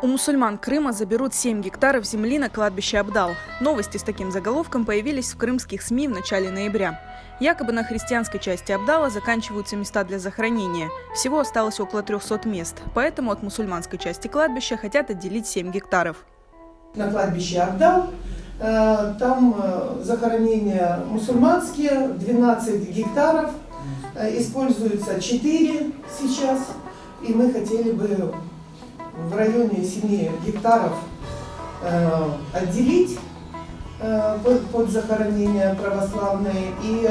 У мусульман Крыма заберут 7 гектаров земли на кладбище Абдал. Новости с таким заголовком появились в крымских СМИ в начале ноября. Якобы на христианской части Абдала заканчиваются места для захоронения. Всего осталось около 300 мест. Поэтому от мусульманской части кладбища хотят отделить 7 гектаров. На кладбище Абдал там захоронения мусульманские, 12 гектаров, используются 4 сейчас. И мы хотели бы в районе 7 гектаров отделить под захоронения православные, и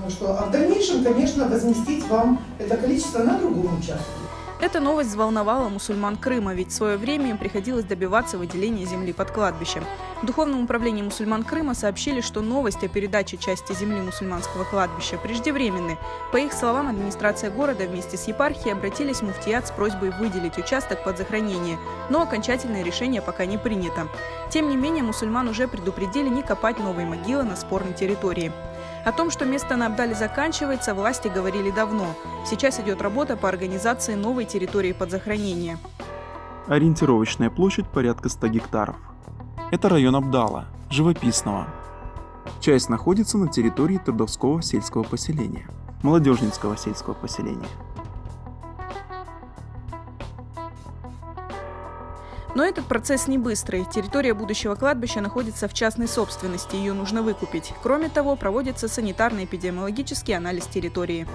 в дальнейшем, конечно, возместить вам это количество на другом участке. Эта новость взволновала мусульман Крыма, ведь в свое время им приходилось добиваться выделения земли под кладбищем. В Духовном управлении мусульман Крыма сообщили, что новость о передаче части земли мусульманского кладбища преждевременны. По их словам, администрация города вместе с епархией обратились в муфтият с просьбой выделить участок под захоронение, но окончательное решение пока не принято. Тем не менее, мусульман уже предупредили не копать новые могилы на спорной территории. О том, что место на Абдале заканчивается, власти говорили давно. Сейчас идет работа по организации новой территории под захоронение. Ориентировочная площадь порядка 100 гектаров. Это район Абдала, живописного. Часть находится на территории Трудовского сельского поселения, Молодежнинского сельского поселения. Но этот процесс не быстрый. Территория будущего кладбища находится в частной собственности, ее нужно выкупить. Кроме того, проводится санитарно-эпидемиологический анализ территории.